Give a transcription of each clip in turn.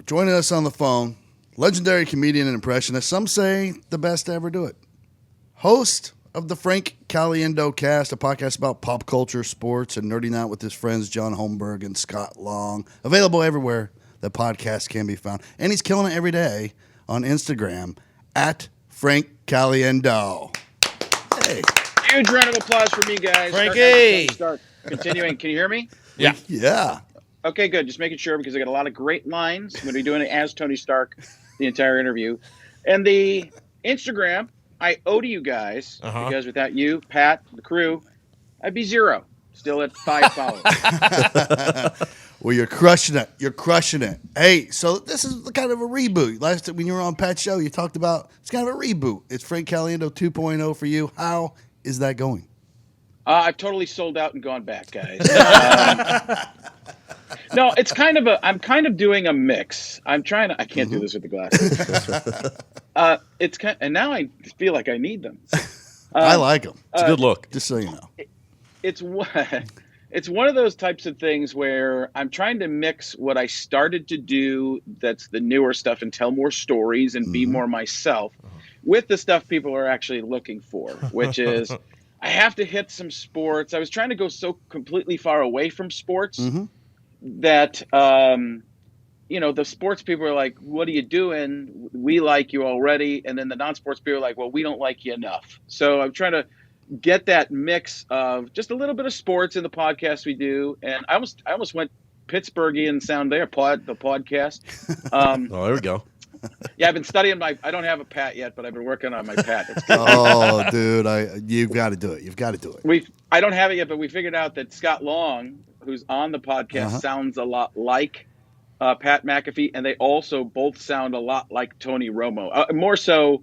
Joining us on the phone, legendary comedian and impressionist, some say the best to ever do it. Host of the Frank Caliendo Cast, a podcast about pop culture, sports, and nerding out with his friends John Holmberg and Scott Long. Available everywhere that podcasts can be found. And he's killing it every day on Instagram at Frank Caliendo. Hey. Huge round of applause for me, guys. Frankie! Start. Continuing. Can you hear me? Yeah. Yeah. Okay, good. Just making sure because I got a lot of great lines. I'm going to be doing it as Tony Stark the entire interview. And the Instagram, I owe to you guys because without you, Pat, the crew, I'd be 0. Still at 5 followers. Well, you're crushing it. You're crushing it. Hey, so this is kind of a reboot. Last time when you were on Pat's show, you talked about it's kind of a reboot. It's Frank Caliendo 2.0 for you. How is that going? I've totally sold out and gone back, guys. No, it's kind of I'm kind of doing a mix. I can't do this with the glasses. And now I feel like I need them. I like them. It's a good look. Just so you know. It's one of those types of things where I'm trying to mix what I started to do, that's the newer stuff, and tell more stories and be more myself, with the stuff people are actually looking for, which is I have to hit some sports. I was trying to go so completely far away from sports that, the sports people are like, what are you doing? We like you already. And then the non-sports people are like, well, we don't like you enough. So I'm trying to get that mix of just a little bit of sports in the podcast we do. And I almost went Pittsburghian sound there, the podcast. There we go. Yeah, I've been studying I don't have a Pat yet, but I've been working on my Pat. It's Oh, dude, you've got to do it. You've got to do it. I don't have it yet, but we figured out that Scott Long, who's on the podcast, sounds a lot like Pat McAfee, and they also both sound a lot like Tony Romo. More so,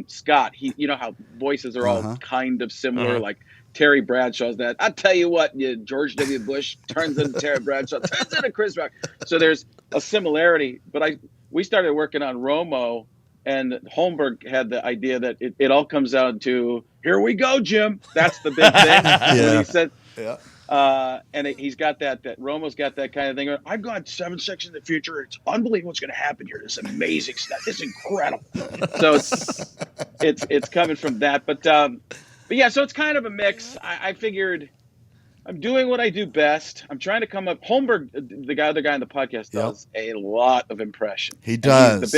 Scott. You know how voices are all kind of similar, like Terry Bradshaw's that. I tell you what, George W. Bush turns into Terry Bradshaw, turns into Chris Rock. So there's a similarity, but we started working on Romo, and Holmberg had the idea that it all comes down to, here we go, Jim. That's the big thing. He said, and he's got that Romo's got that kind of thing. I've got 7 sections in the future. It's unbelievable what's going to happen here. This amazing stuff. It's incredible. So it's coming from that. But yeah, so it's kind of a mix. I figured I'm doing what I do best. I'm trying to come up. Holmberg, the other guy on the podcast, does a lot of impressions. He does.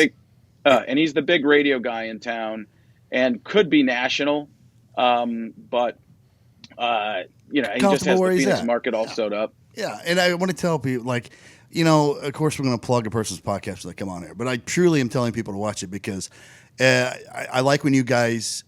And he's the big radio guy in town, and could be national, but he just has the Phoenix market all sewed up. Yeah, and I want to tell people, of course we're going to plug a person's podcast when they come on here, but I truly am telling people to watch it because I like when you guys,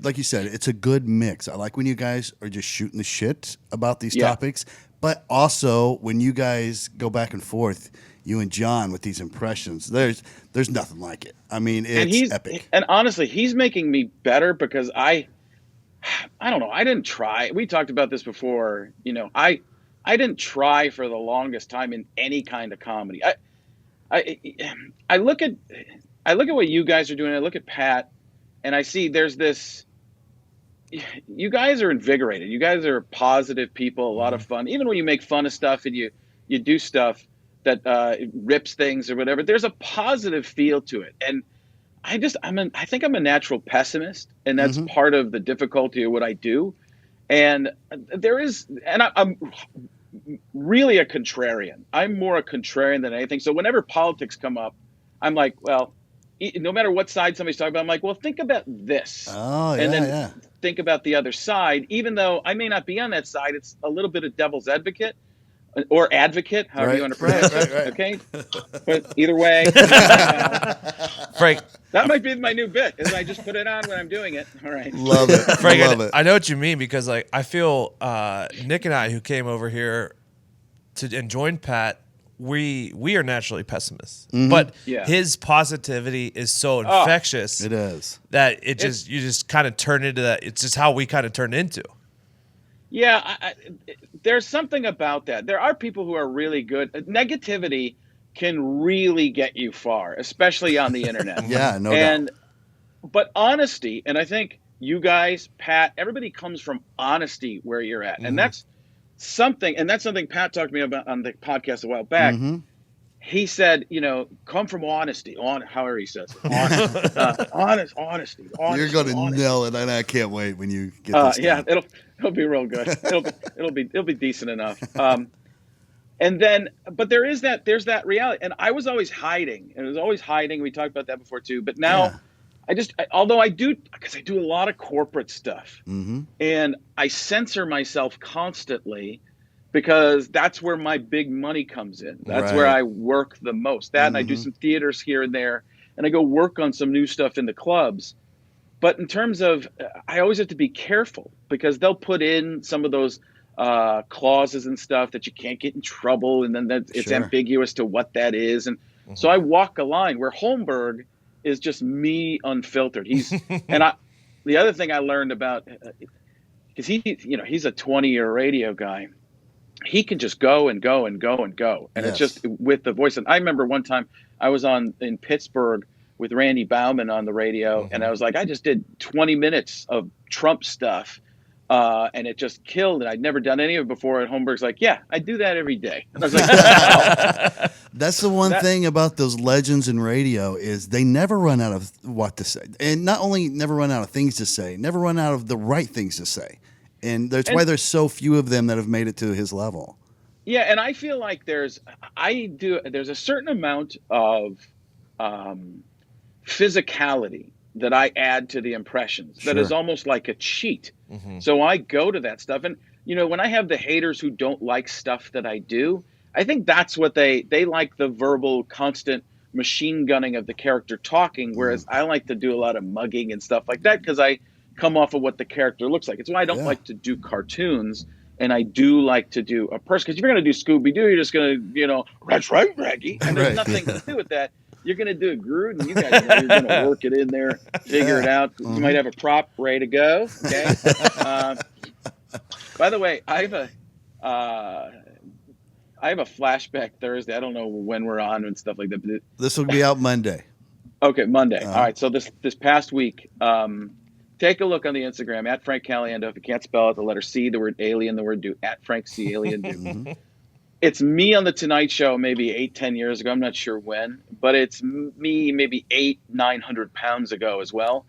like you said, it's a good mix. I like when you guys are just shooting the shit about these topics, but also when you guys go back and forth, you and John, with these impressions, there's nothing like it. I mean, it's epic. And honestly, he's making me better because I don't know. I didn't try. We talked about this before. I didn't try for the longest time in any kind of comedy. I look at what you guys are doing. I look at Pat, and I see there's this. You guys are invigorated. You guys are positive people. A lot of fun. Even when you make fun of stuff and you do stuff that rips things or whatever, there's a positive feel to it. And I think I'm a natural pessimist, and that's part of the difficulty of what I do. And I'm really a contrarian. I'm more a contrarian than anything. So whenever politics come up, I'm like, well, no matter what side somebody's talking about, I'm like, well, think about this. And then think about the other side. Even though I may not be on that side, it's a little bit of devil's advocate. Or advocate, however you want to pronounce it. Okay, but either way, Frank, that might be my new bit. Is I just put it on when I'm doing it. All right, love it, Frank. Love it. I know what you mean because I feel Nick and I, who came over here and joined Pat, we are naturally pessimists, but his positivity is so infectious. It is that you just kind of turn into that. It's just how we kind of turn into. Yeah, there's something about that. There are people who are really good. Negativity can really get you far, especially on the internet. Yeah, no doubt. But honesty, and I think you guys, Pat, everybody comes from honesty where you're at. And that's something Pat talked to me about on the podcast a while back. he said, come from honesty, however he says it. Honesty. You're gonna nail it, and I can't wait when you get this. Yeah, it'll be real good. It'll be decent enough. And then, but there's that reality, and I was always hiding, and it was always hiding. We talked about that before too, but now although I do, because I do a lot of corporate stuff, and I censor myself constantly, because that's where my big money comes in. That's where I work the most. That, and I do some theaters here and there, and I go work on some new stuff in the clubs. But in terms of, I always have to be careful, because they'll put in some of those clauses and stuff that you can't get in trouble, and then it's ambiguous to what that is. And so I walk a line where Holmberg is just me unfiltered. The other thing I learned about, because he's a 20-year radio guy. He can just go and go and go and go. And it's just with the voice. And I remember one time I was in Pittsburgh with Randy Bauman on the radio. And I was like, I just did 20 minutes of Trump stuff. And it just killed. And I'd never done any of it before. And Holmberg's like, yeah, I do that every day. And I was like, wow. That's the one thing about those legends in radio, is they never run out of what to say. And not only never run out of things to say, never run out of the right things to say. And that's why there's so few of them that have made it to his level. Yeah, and I feel like there's a certain amount of physicality that I add to the impressions that is almost like a cheat. So I go to that stuff. And, when I have the haters who don't like stuff that I do, I think that's what they like, the verbal, constant machine gunning of the character talking, whereas I like to do a lot of mugging and stuff like that, because I come off of what the character looks like. It's why I don't like to do cartoons, and I do like to do a person, because if you're going to do Scooby-Doo, you're just going to, that's right, Raggy, and there's nothing to do with that. You're going to do a Groot, and you guys know you're going to work it in there, figure it out. You might have a prop ready to go, okay? By the way, I have a flashback Thursday. I don't know when we're on and stuff like that. But this will be out Monday. Okay, Monday. All right, so this past week, take a look on the Instagram, at Frank Caliendo. If you can't spell it, the letter C, the word alien, the word do, at Frank C. Alien do. It's me on the Tonight Show maybe 8-10 years ago. I'm not sure when, but it's me maybe 800-900 pounds ago as well.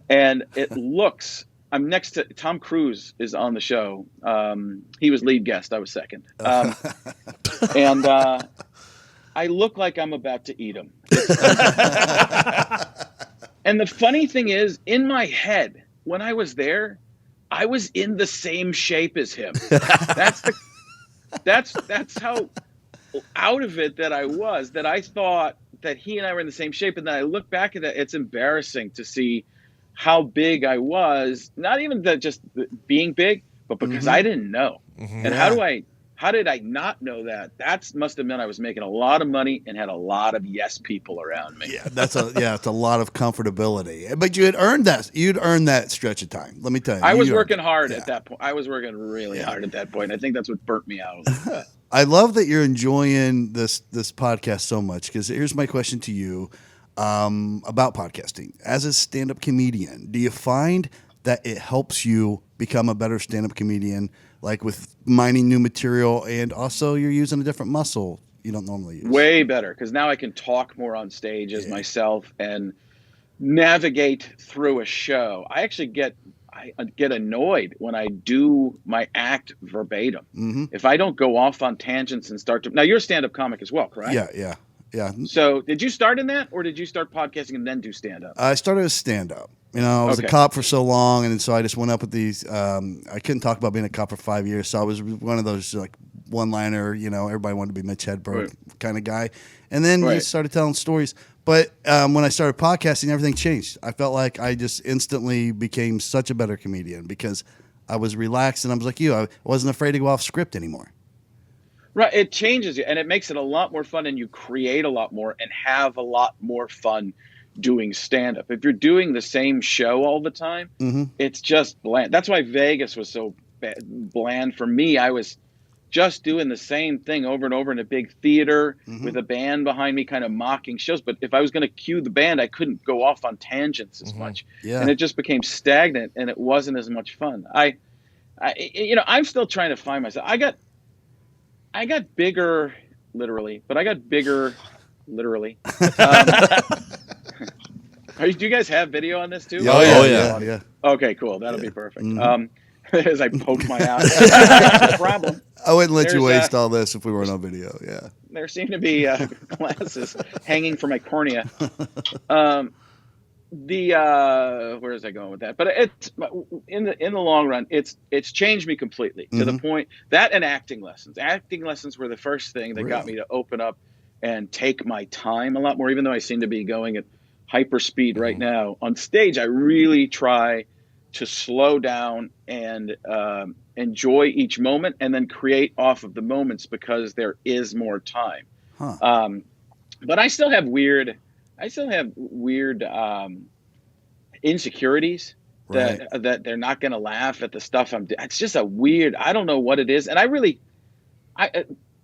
And it looks, I'm next to, Tom Cruise is on the show. He was lead guest. I was second. And I look like I'm about to eat him. And the funny thing is, in my head, when I was there, I was in the same shape as him. That's how out of it that I was, that I thought that he and I were in the same shape. And then I look back at that, it's embarrassing to see how big I was. Not even that just being big, but because I didn't know. And how did I not know that? That must have meant I was making a lot of money and had a lot of yes people around me. Yeah, it's a lot of comfortability. But you had earned that. You'd earned that stretch of time. Let me tell you. I was working hard at that point. I was working really hard at that point. I think that's what burnt me out a little bit. I love that you're enjoying this podcast so much, because here's my question to you about podcasting. As a stand-up comedian, do you find that it helps you become a better stand-up comedian, like with mining new material, and also you're using a different muscle you don't normally use? Way better, because now I can talk more on stage as myself and navigate through a show. I actually get annoyed when I do my act verbatim. If I don't go off on tangents and start to... Now, you're a stand-up comic as well, correct? Yeah. So did you start in that, or did you start podcasting and then do stand-up? I started as stand-up. I was a cop for so long, and so I just went up with these. I couldn't talk about being a cop for 5 years, so I was one of those like one-liner. Everybody wanted to be Mitch Hedberg kind of guy, and then we started telling stories. But when I started podcasting, everything changed. I felt like I just instantly became such a better comedian, because I was relaxed, and I was like you. I wasn't afraid to go off script anymore. Right, it changes you, and it makes it a lot more fun, and you create a lot more and have a lot more fun doing stand-up. If you're doing the same show all the time, it's just bland. That's why Vegas was so bland for me. I was just doing the same thing over and over in a big theater with a band behind me, kind of mocking shows. But if I was going to cue the band, I couldn't go off on tangents as much. And it just became stagnant, and it wasn't as much fun. I'm still trying to find myself. I got bigger literally, but I got bigger, literally. Do you guys have video on this too? Yeah. Okay, cool. That'll be perfect. As I poke my eye. That's the problem. I wouldn't let you waste all this if we weren't on video. Yeah. There seem to be glasses hanging from my cornea. Where is I going with that? But it's in the long run, it's changed me completely to the point that and acting lessons. Acting lessons were the first thing that got me to open up and take my time a lot more. Even though I seem to be going at hyper speed right now on stage, I really try to slow down and enjoy each moment, and then create off of the moments because there is more time. But I still have weird insecurities that they're not going to laugh at the stuff I'm doing. It's just a weird, I don't know what it is. And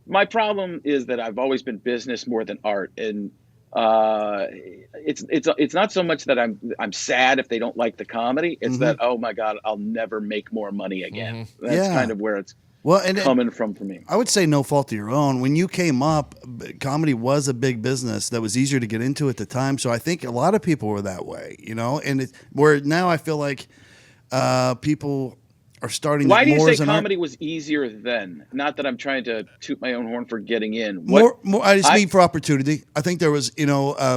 my problem is that I've always been business more than art. And it's not so much that I'm sad if they don't like the comedy. It's that, oh my God, I'll never make more money again. That's kind of where it's coming from for me. I would say no fault of your own. When you came up, comedy was a big business that was easier to get into at the time. So I think a lot of people were that way, and where now I feel like people are starting. Why do you say comedy was easier then? Not that I'm trying to toot my own horn for getting in. More. I just mean for opportunity. I think there was,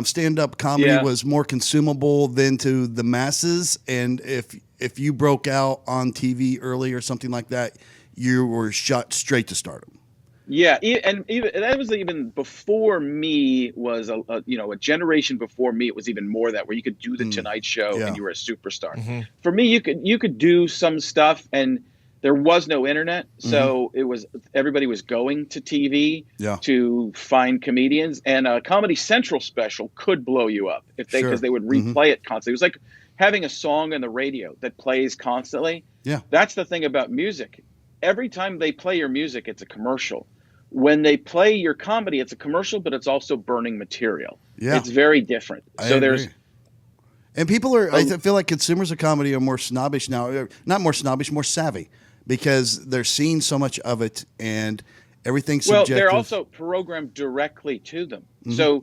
stand-up comedy was more consumable than to the masses, and if you broke out on TV early or something like that, you were shot straight to stardom. Yeah, and even that was even before me. Was a generation before me. It was even more that where you could do the Tonight Show and you were a superstar. For me, you could do some stuff, and there was no internet, so it was everybody was going to TV to find comedians, and a Comedy Central special could blow you up because they would replay it constantly. It was like having a song on the radio that plays constantly. Yeah, that's the thing about music. Every time they play your music, it's a commercial. When they play your comedy, it's a commercial, but it's also burning material. Yeah. It's very different. And people are, I feel like consumers of comedy are more snobbish now. Not more snobbish, more savvy, because they're seeing so much of it and everything's subjective. Well, they're also programmed directly to them. So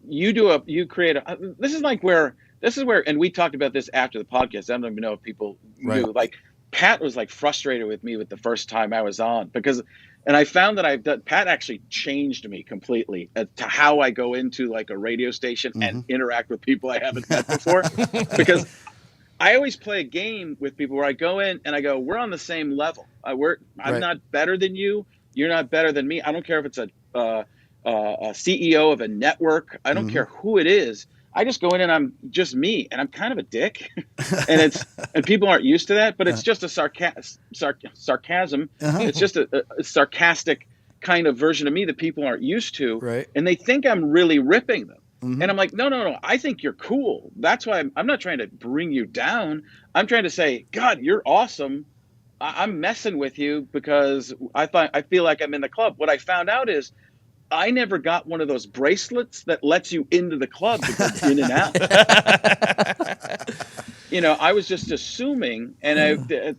you create this is where, and we talked about this after the podcast. I don't even know if people knew, Pat was frustrated with me with the first time I was on and I found that Pat actually changed me completely to how I go into a radio station and interact with people I haven't met before. Because I always play a game with people where I go in and I go, we're on the same level. I'm not better than you. You're not better than me. I don't care if it's a CEO of a network. I don't care who it is. I just go in and I'm just me, and I'm kind of a dick, and people aren't used to that. But it's just a sarcasm. It's just a sarcastic kind of version of me that people aren't used to, and they think I'm really ripping them. And I'm like, no. I think you're cool. That's why I'm not trying to bring you down. I'm trying to say, God, you're awesome. I'm messing with you because I feel like I'm in the club. What I found out is, I never got one of those bracelets that lets you into the club to go in and out. I was just assuming, and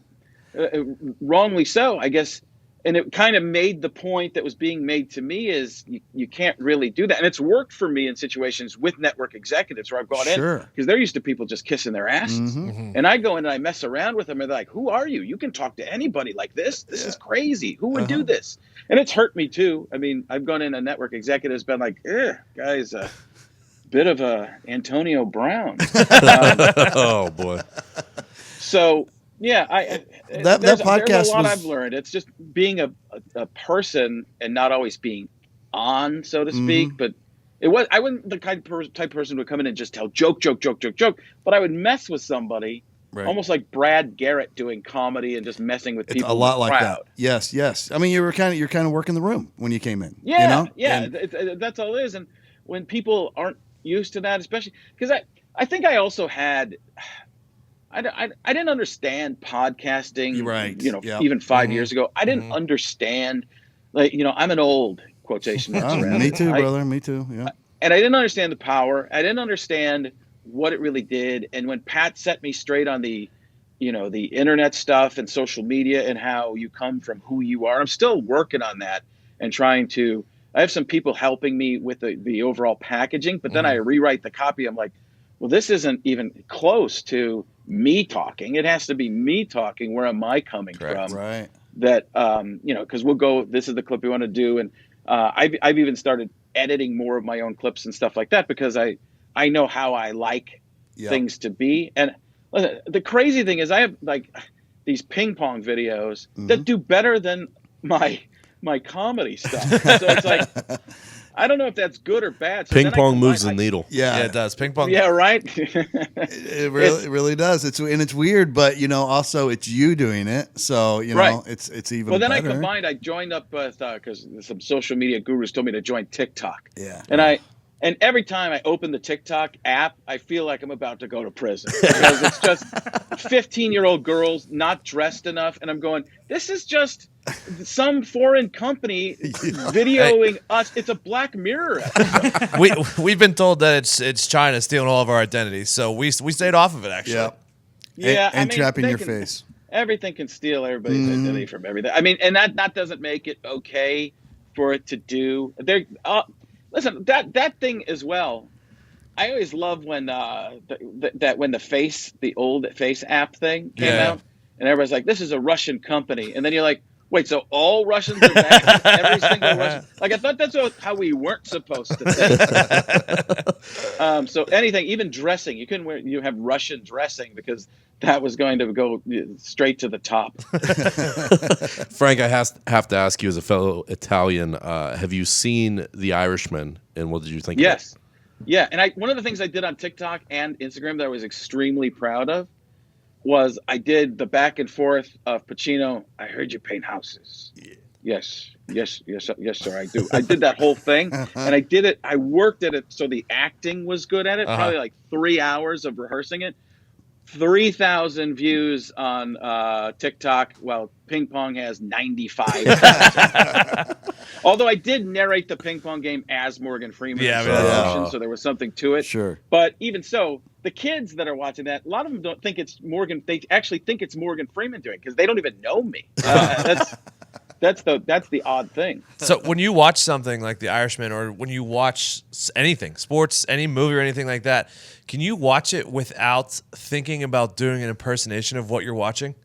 wrongly so, I guess. And it kind of made the point that was being made to me is you can't really do that. And it's worked for me in situations with network executives where I've gone in because they're used to people just kissing their asses. And I go in and I mess around with them and they're like, who are you? You can talk to anybody like this. This is crazy. Who would do this? And it's hurt me too. I mean, I've gone in a network executive's been like, guy's a bit of a Antonio Brown. Oh boy. So yeah, that podcast there's a lot I've learned. It's just being a person and not always being on, so to speak. But I wasn't the type of person who would come in and just tell joke. But I would mess with somebody, almost like Brad Garrett doing comedy and just messing with people. It's a lot like that. Yes. I mean, you're kind of working the room when you came in. Yeah. That's all it is. And when people aren't used to that, especially because I think I also had. I didn't understand podcasting, even 5 years ago. I didn't understand, I'm an old quotation marks around. Me too, brother. Me too. Yeah. And I didn't understand the power. I didn't understand what it really did. And when Pat set me straight on the internet stuff and social media and how you come from who you are, I'm still working on that and trying to I have some people helping me with the overall packaging, but then I rewrite the copy. I'm like, well, this isn't even close to me talking. It has to be me talking. Where am I coming from? Right. That, because we'll go, this is the clip we want to do. And I've even started editing more of my own clips and stuff like that, because I know how I like things to be. And listen, the crazy thing is I have like these ping pong videos that do better than my comedy stuff. So it's like, I don't know if that's good or bad. So ping pong moves the needle. Yeah, it does. Ping pong. Yeah, right. It really does. It's weird, but also it's you doing it, so it's even. Well, then better. I joined up with because some social media gurus told me to join TikTok. Yeah, and every time I open the TikTok app, I feel like I'm about to go to prison, because it's just 15-year-old girls not dressed enough, and I'm going, this is just some foreign company videoing us. It's a Black Mirror episode. We've been told that it's China stealing all of our identities, so we stayed off of it actually. Yeah, and trapping your face. Everything can steal everybody's identity from everything. I mean, and that doesn't make it okay for it to do. Listen, that thing as well. I always love when when the old Face app thing came out, and everybody's like, "This is a Russian company," and then you're like, "Wait, so all Russians are bad? Every single Russian?" Like, I thought that's how we weren't supposed to think. So anything, even dressing, you couldn't wear. You have Russian dressing because that was going to go straight to the top. Frank, I have to ask you, as a fellow Italian, have you seen The Irishman, and what did you think? Yes. Yeah, and one of the things I did on TikTok and Instagram that I was extremely proud of was I did the back and forth of Pacino. I heard you paint houses. Yeah. Yes, sir, I do. I did that whole thing, and I did it. I worked at it so the acting was good at it. Probably like 3 hours of rehearsing it. 3,000 views on TikTok. Well, ping pong has 95,000. Although I did narrate the ping pong game as Morgan Freeman, so there was something to it. Sure. But even so, the kids that are watching that, a lot of them don't think it's Morgan. They actually think it's Morgan Freeman doing it, because they don't even know me. That's the odd thing. So when you watch something like The Irishman, or when you watch anything, sports, any movie or anything like that, can you watch it without thinking about doing an impersonation of what you're watching?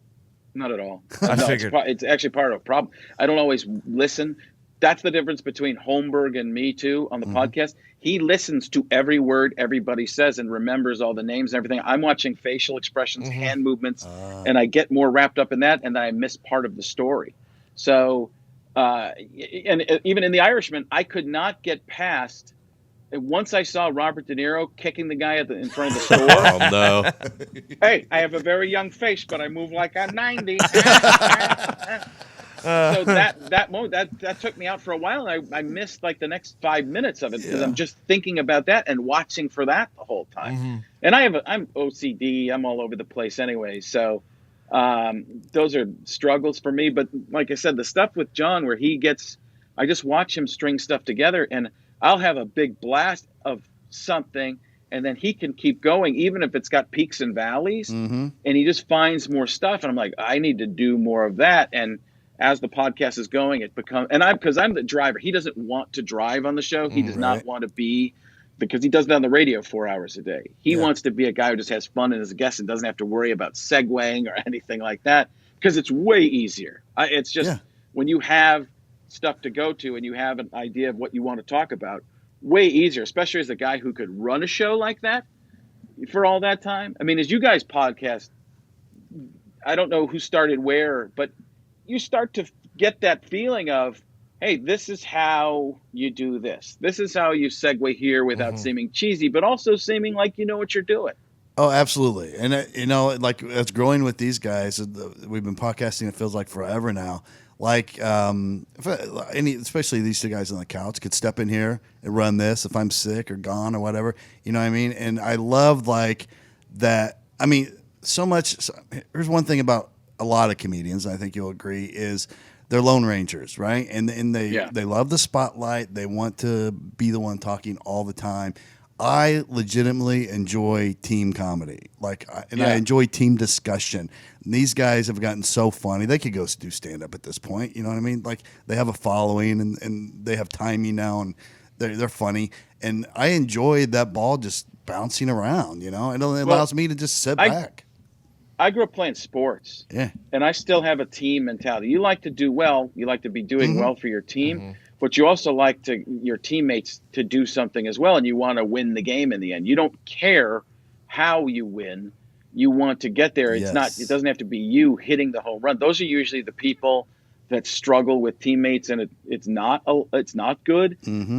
Not at all. I figured. It's actually part of a problem. I don't always listen. That's the difference between Holmberg and me, too, on the podcast. He listens to every word everybody says and remembers all the names and everything. I'm watching facial expressions, hand movements, and I get more wrapped up in that, and then I miss part of the story. So, and even in The Irishman, I could not get past. Once I saw Robert De Niro kicking the guy in front of the store. Oh no! Hey, I have a very young face, but I move like I'm 90. So that moment that took me out for a while, and I missed like the next 5 minutes of it, because I'm just thinking about that and watching for that the whole time. And I'm OCD. I'm all over the place anyway. So those are struggles for me. But like I said, the stuff with John where I just watch him string stuff together, and I'll have a big blast of something, and then he can keep going, even if it's got peaks and valleys, and he just finds more stuff. And I'm like, I need to do more of that. And as the podcast is going, it becomes, because I'm the driver. He doesn't want to drive on the show. He does not want to be, because he does it on the radio 4 hours a day. He wants to be a guy who just has fun as a guest and doesn't have to worry about segueing or anything like that, because it's way easier. It's just when you have stuff to go to and you have an idea of what you want to talk about, way easier, especially as a guy who could run a show like that for all that time. I mean, as you guys podcast, I don't know who started where, but you start to get that feeling of, hey, this is how you do this. This is how you segue here without seeming cheesy, but also seeming like you know what you're doing. Oh, absolutely. And, like as growing with these guys, we've been podcasting, it feels like forever now. Like, especially these two guys on the couch could step in here and run this if I'm sick or gone or whatever. You know what I mean? And I love like that. I mean, so much. Here's one thing about a lot of comedians, I think you'll agree, is they're lone rangers, right? And they love the spotlight. They want to be the one talking all the time. I legitimately enjoy team comedy. I enjoy team discussion. And these guys have gotten so funny. They could go do stand-up at this point. You know what I mean? Like, they have a following and they have timing now, and they're funny. And I enjoy that ball just bouncing around, you know? It allows me to just sit back. I grew up playing sports. Yeah. And I still have a team mentality. You like to do well. You like to be doing well for your team. But you also like your teammates to do something as well, and you want to win the game in the end. You don't care how you win. You want to get there. It doesn't have to be you hitting the home run. Those are usually the people that struggle with teammates, and it's not good.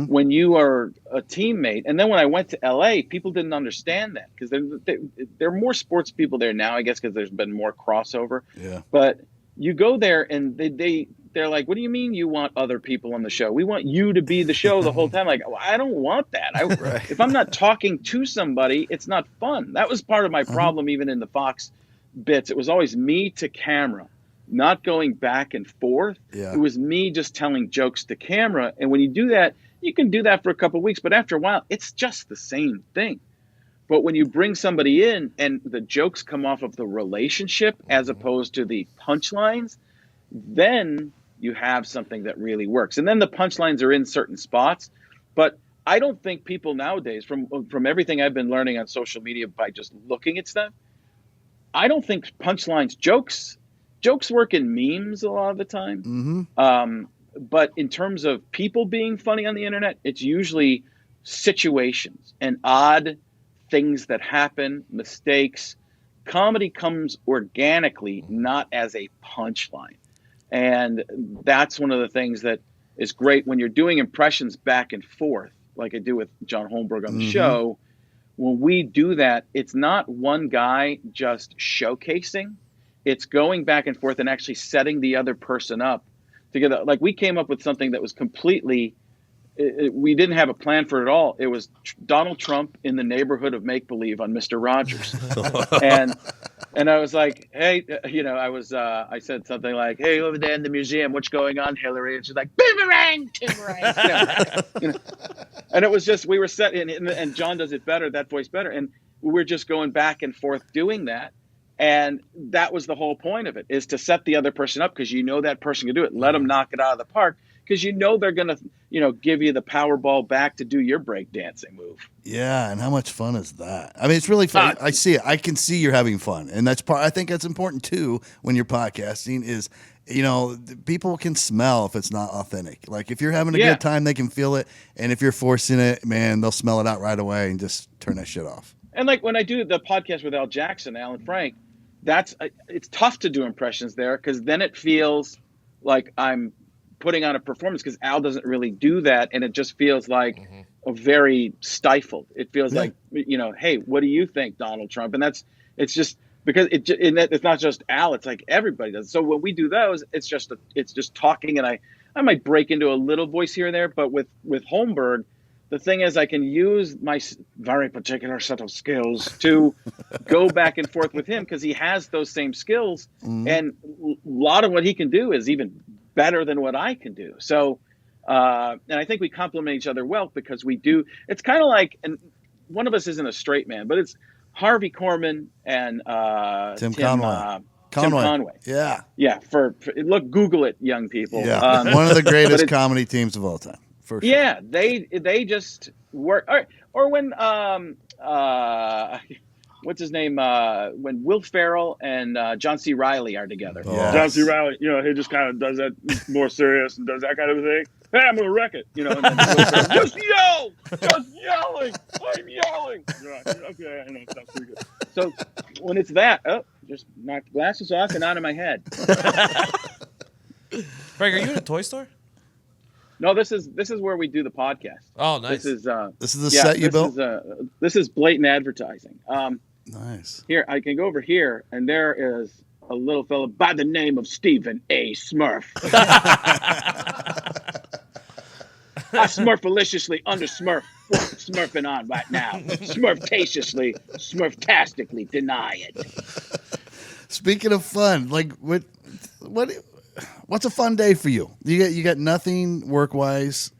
When you are a teammate. And then when I went to LA, people didn't understand that, because there are more sports people there now, I guess, because there's been more crossover. Yeah. But you go there and they're like, what do you mean you want other people on the show? We want you to be the show the whole time. Like, well, I don't want that. If I'm not talking to somebody, it's not fun. That was part of my problem even in the Fox bits. It was always me to camera, not going back and forth. Yeah. It was me just telling jokes to camera. And when you do that, you can do that for a couple of weeks. But after a while, it's just the same thing. But when you bring somebody in and the jokes come off of the relationship as opposed to the punchlines, then you have something that really works. And then the punchlines are in certain spots. But I don't think people nowadays, from everything I've been learning on social media by just looking at stuff, I don't think punchlines, jokes work in memes a lot of the time. But in terms of people being funny on the internet, it's usually situations and odd things that happen, mistakes. Comedy comes organically, not as a punchline. And that's one of the things that is great when you're doing impressions back and forth, like I do with John Holmberg on the show. When we do that, it's not one guy just showcasing. It's going back and forth and actually setting the other person up together. Like, we came up with something that was completely, we didn't have a plan for it at all. It was Donald Trump in the neighborhood of make-believe on Mr. Rogers. And I was like, hey, I said something like, hey, over there in the museum, what's going on, Hillary? And she's like, boomerang, boomerang. And it was just, we were set in, and John does it better, that voice better. And we were just going back and forth doing that. And that was the whole point of it, is to set the other person up, because you know that person can do it. Let them knock it out of the park, because you know they're going to, give you the Powerball back to do your breakdancing move. Yeah, and how much fun is that? I mean, it's really fun. I see it. I can see you're having fun, and I think that's important too when you're podcasting. Is people can smell if it's not authentic. Like, if you're having a good time, they can feel it, and if you're forcing it, man, they'll smell it out right away and just turn that shit off. And like when I do the podcast with Alan Frank, it's tough to do impressions there, because then it feels like I'm putting on a performance, because Al doesn't really do that, and it just feels like a very stifled. It feels like, hey, what do you think, Donald Trump? And it's just because it's not just Al, it's like everybody does. So when we do those, it's just talking, and I might break into a little voice here and there, but with Holmberg, the thing is, I can use my very particular set of skills to go back and forth with him, because he has those same skills, and a lot of what he can do is even better than what I can do. So, and I think we complement each other well, because we do. It's kind of like, and one of us isn't a straight man, but it's Harvey Korman and Tim Conway. Yeah. For look, Google it, young people. Yeah, one of the greatest comedy teams of all time. For sure. Yeah, they just work. Or when what's his name? When Will Ferrell and John C. Reilly are together. Yes. John C. Reilly, he just kind of does that more serious and does that kind of a thing. Hey, I'm gonna wreck it, And then Will Ferrell, just yell, just yelling. I'm yelling. Right. Okay, I know, sounds pretty good. So when it's that, just knock the glasses off and out of my head. Frank, are you in a toy store? No, this is where we do the podcast. Oh, nice. This is the set you built? This is blatant advertising. Nice. Here, I can go over here, and there is a little fellow by the name of Stephen A. Smurf. I smurfaliciously under Smurf, smurfing on right now. Smurftatiously, smurftastically deny it. Speaking of fun, like what's a fun day for you? You got nothing work wise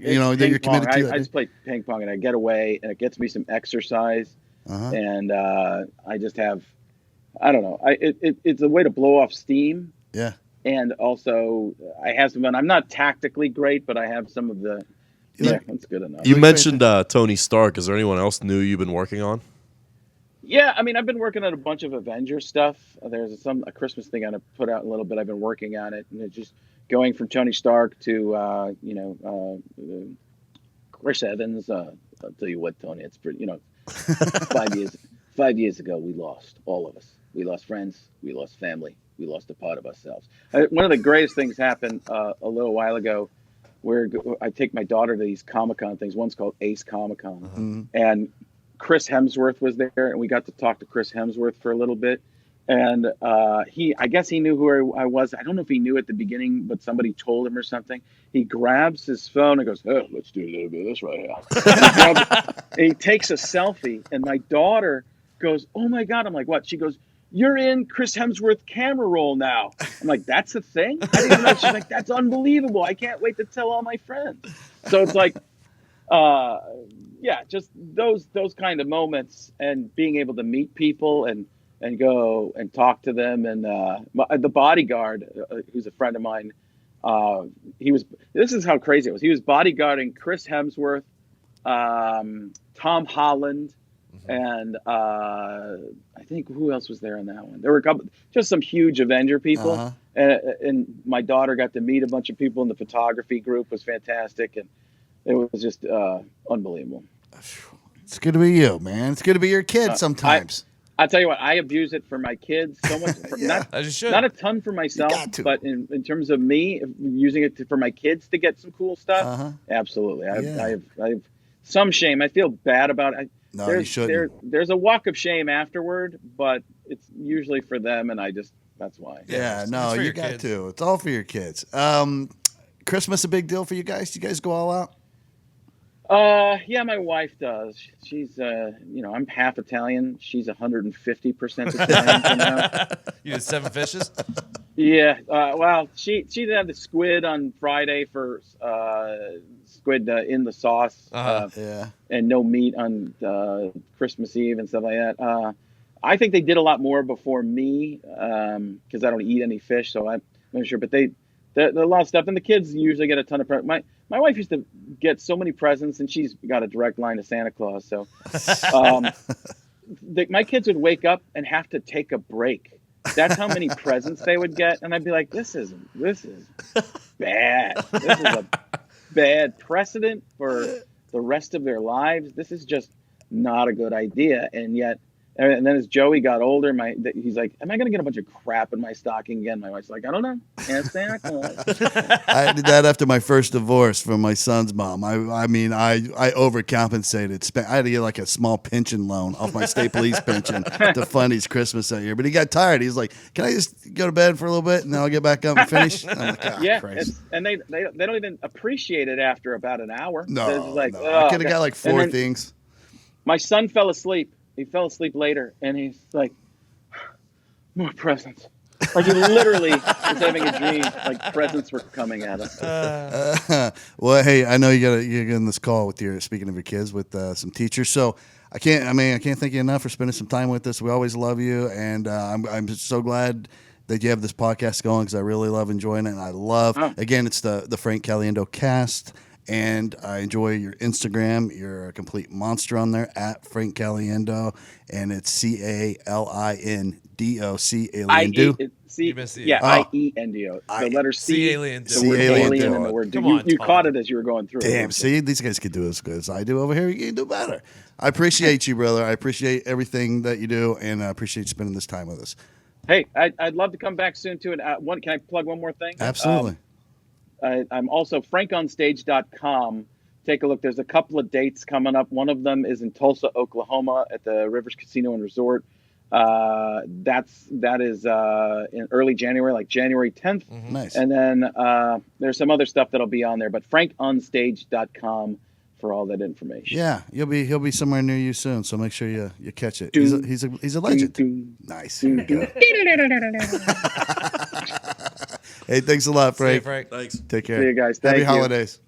you know that you're committed to. I just play ping pong and I get away and it gets me some exercise. And I just have, I don't know, it's a way to blow off steam. Yeah. And also, I have some fun. I'm not tactically great, but I have some of the. Yeah, that's good enough. You mentioned Tony Stark. Is there anyone else new you've been working on? Yeah, I mean, I've been working on a bunch of Avengers stuff. There's a Christmas thing I'm gonna put out in a little bit. I've been working on it, and it's just going from Tony Stark to Chris Evans. I'll tell you what, Tony, it's pretty. 5 years ago, we lost, all of us. We lost friends. We lost family. We lost a part of ourselves. One of the greatest things happened a little while ago, where I take my daughter to these Comic-Con things. One's called Ace Comic-Con, and Chris Hemsworth was there, and we got to talk to Chris Hemsworth for a little bit. And I guess he knew who I was. I don't know if he knew at the beginning, but somebody told him or something. He grabs his phone and goes, "Oh, let's do a little bit of this right here." And he takes a selfie, and my daughter goes, "Oh my God!" I'm like, "What?" She goes, "You're in Chris Hemsworth camera roll now." I'm like, "That's a thing?" I didn't even know. She's like, "That's unbelievable. I can't wait to tell all my friends." So it's like, just those kind of moments, and being able to meet people and go and talk to them. And the bodyguard, who's a friend of mine, this is how crazy it was. He was bodyguarding Chris Hemsworth, Tom Holland, and I think who else was there on that one? There were just some huge Avenger people, and my daughter got to meet a bunch of people in the photography group. It was fantastic, and it was just unbelievable. It's good to be you, man. It's good to be your kid sometimes. I'll tell you what, I abuse it for my kids so much. Not a ton for myself, but in terms of me using it for my kids to get some cool stuff, absolutely. I have some shame. I feel bad about it. No, you shouldn't. There's a walk of shame afterward, but it's usually for them, and that's why. Yeah, no, you got to. It's all for your kids. Christmas a big deal for you guys? Do you guys go all out? Yeah, my wife does. She's, I'm half Italian. She's 150% Italian. You had 7 fishes? Yeah. Well, she had the squid on Friday for squid in the sauce. And no meat on Christmas Eve and stuff like that. I think they did a lot more before me because I don't eat any fish, so I'm not sure. But they a lot of stuff, and the kids usually get a ton of presents. My wife used to get so many presents, and she's got a direct line to Santa Claus. So my kids would wake up and have to take a break. That's how many presents they would get, and I'd be like, "This is bad. This is a bad precedent for the rest of their lives. This is just not a good idea." And yet. And then as Joey got older, he's like, "Am I going to get a bunch of crap in my stocking again?" My wife's like, "I don't know. Ask Santa Claus." I did that after my first divorce from my son's mom. I overcompensated. I had to get like a small pension loan off my state police pension to fund his Christmas that year. But he got tired. He's like, "Can I just go to bed for a little bit and then I'll get back up and finish?" I'm like, Christ. And they don't even appreciate it after about an hour. No, like, I could have got like 4 things. My son fell asleep. He fell asleep later, and he's like, "More presents." Like he literally was having a dream, like presents were coming at him. Well, hey, I know you're getting this call with speaking of your kids with some teachers. So I can't thank you enough for spending some time with us. We always love you, and I'm so glad that you have this podcast going because I really love enjoying it, and I love again it's the Frank Caliendo cast. And I enjoy your Instagram. You're a complete monster on there at Frank Caliendo, and it's CALINDO. Caliendo. IENDO. The letter C. Alien. The word alien and the word. You caught it as you were going through. Damn. See, these guys can do as good as I do over here. You can do better. I appreciate you, brother. I appreciate everything that you do, and I appreciate you spending this time with us. Hey, I'd love to come back soon too. And can I plug one more thing? Absolutely. I'm also frankonstage.com. Take a look. There's a couple of dates coming up. One of them is in Tulsa, Oklahoma at the Rivers Casino and Resort. That is in early January, like January 10th. Mm-hmm. Nice. And then there's some other stuff that'll be on there, but frankonstage.com for all that information. Yeah, he'll be somewhere near you soon, so make sure you catch it. He's a legend. Nice. Here we go. Hey, thanks a lot, Frank. See you, Frank. Thanks. Take care. See you guys. Happy Thank you. holidays.